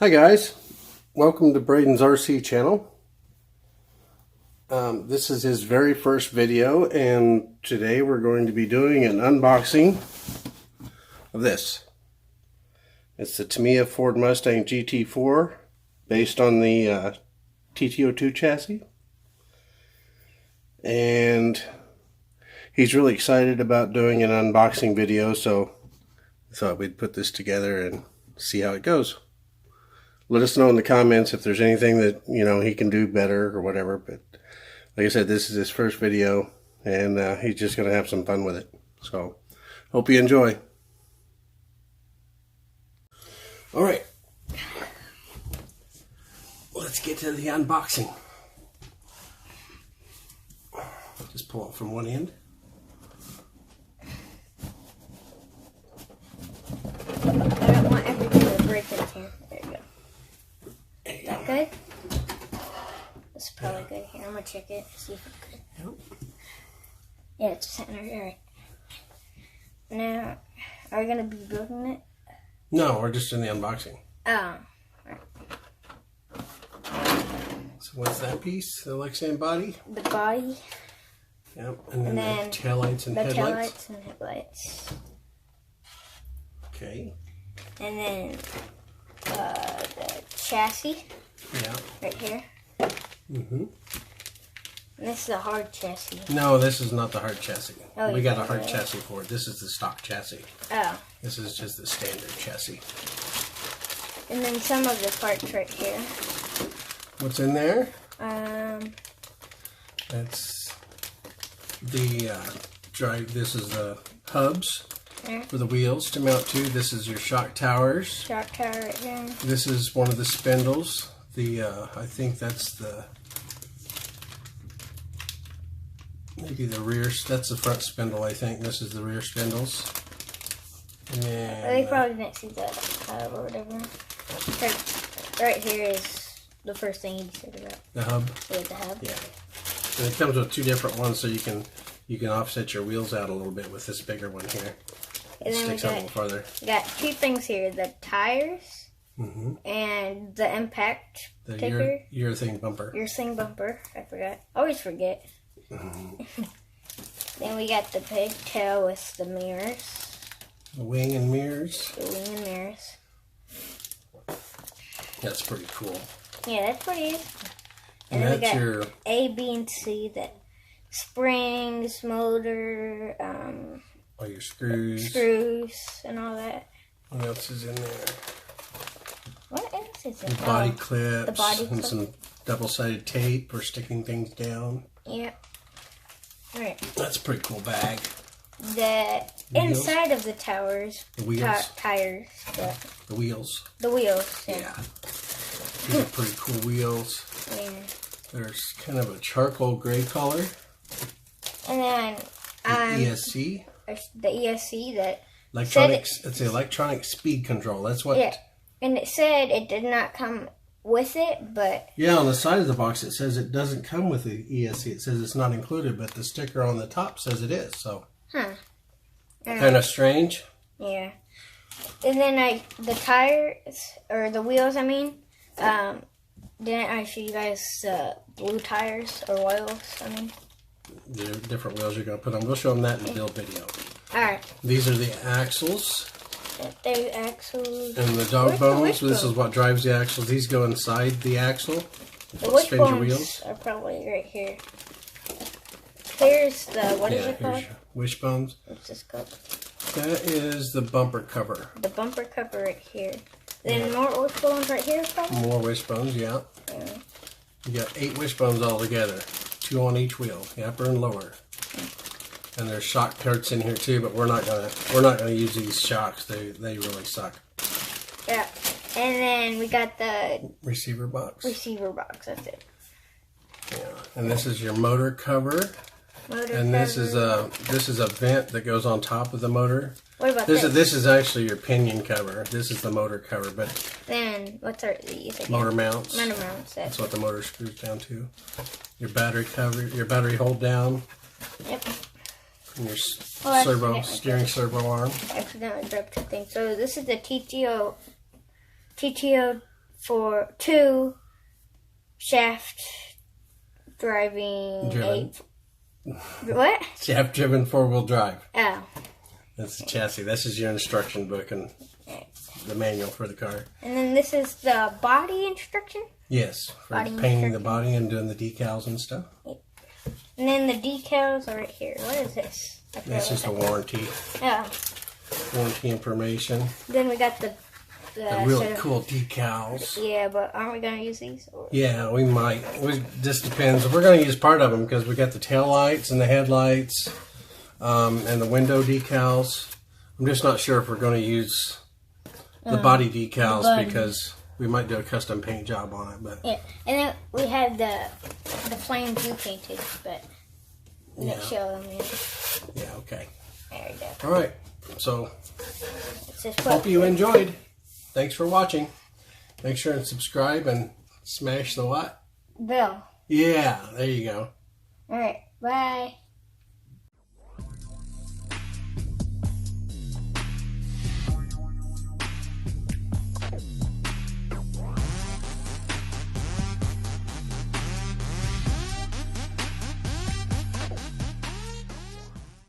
Hi guys, welcome to Breydon's RC channel. This is his very first video, and today we're going to be doing an unboxing of this. It's the Tamiya Ford Mustang GT4 based on the TT-02 chassis. And he's really excited about doing an unboxing video, so I thought we'd put this together and see how it goes. Let us know in the comments if there's anything that, he can do better or whatever. But like I said, this is his first video, and he's just going to have some fun with it. So, hope you enjoy. All right. Let's get to the unboxing. Just pull it from one end. I don't want everything to break in here. There you go. Is that good? That's probably good. Here, I'm gonna check it, see if it's good. Yep. Yeah, it's sitting right. Now, are we gonna be building it? No, we're just in the unboxing. Oh. Right. So what's that piece? The Lexan body? The body. Yep. And then the taillights and headlights. The taillights and headlights. Okay. And then the chassis. Yeah. Right here. Mm-hmm. And this is a hard chassis. No, this is not the hard chassis. Oh, we got a hard chassis for it. This is the stock chassis. Oh. This is just the standard chassis. And then some of the parts right here. What's in there? That's the drive. This is the hubs for the wheels to mount to. This is your shock towers. Shock tower right here. This is one of the spindles. The I think that's the maybe the rear. That's the front spindle. I think this is the rear spindles. And then, they probably didn't see that hub or whatever. Right here is the first thing you said about the hub. Yeah, the hub. Yeah, and it comes with two different ones, so you can offset your wheels out a little bit with this bigger one here. And then sticks out a little farther. We got two things here: the tires and the impact taker. Urethane bumper. Urethane bumper. I forgot. Always forget. Then we got the pigtail with the mirrors. The wing and mirrors. The wing and mirrors. That's pretty cool. Yeah, that's pretty. And then that's we got your A, B, and C. That springs, motor, all your screws, and all that. What else is in there? What else is in there? Body clips, the body and some double-sided tape for sticking things down. Yeah. All right. That's a pretty cool bag. The inside of the towers, the wheels, tires, the wheels. The wheels. Yeah. These are pretty cool wheels. Yeah. There's kind of a charcoal gray color. And then the ESC. The ESC that electronics. It's the electronic speed control. That's what. Yeah. And it said it did not come with it, but yeah, on the side of the box it says it doesn't come with the ESC. It says it's not included, but the sticker on the top says it is. So. Kind of strange. Yeah. And then the tires, or the wheels, I mean, didn't I show you guys the blue tires, or oils, I mean? The different wheels you're going to put on. We'll show them that in the build video. Alright. These are the axles. The axles. And the dog bones. This is what drives the axles. These go inside the axle. The wishbones are probably right here. Here's the, what is it called? Wishbones. What's this called? That is the bumper cover. The bumper cover right here. Then more wishbones right here, probably? More wishbones, yeah. You got 8 wishbones all together. 2 on each wheel, the upper and lower. And there's shock parts in here too, but we're not gonna use these shocks. They really suck. Yeah. And then we got the receiver box. That's it. Yeah. And this is your motor cover. This is a vent that goes on top of the motor. What about this? This is actually your pinion cover. This is the motor cover, but then what's these again? Motor mounts. Motor mounts. That's what the motor screws down to. Your battery cover, your battery hold down. Yep. And your steering servo arm. I accidentally dropped two things. So this is the TT-02 for 2 shaft driving Driven. What? Shaft driven 4-wheel drive. Oh. That's the chassis. This is your instruction book and the manual for the car. And then this is the body instruction? Yes, for Body painting the body and doing the decals and stuff. And then the decals are right here. What is this? That's just a warranty. Yeah. Warranty information. Then we got the really cool decals. Yeah, but aren't we going to use these? Or? Yeah, we might. It just depends. We're going to use part of them because we got the tail lights and the headlights and the window decals. I'm just not sure if we're going to use the body decals because we might do a custom paint job on it. But yeah, and then we have the flames you painted, but let's show them. Yeah, okay. There we go. All right. So, Hope hope you enjoyed. Thanks for watching. Make sure and subscribe and smash the what? Bell. Yeah, there you go. All right. Bye.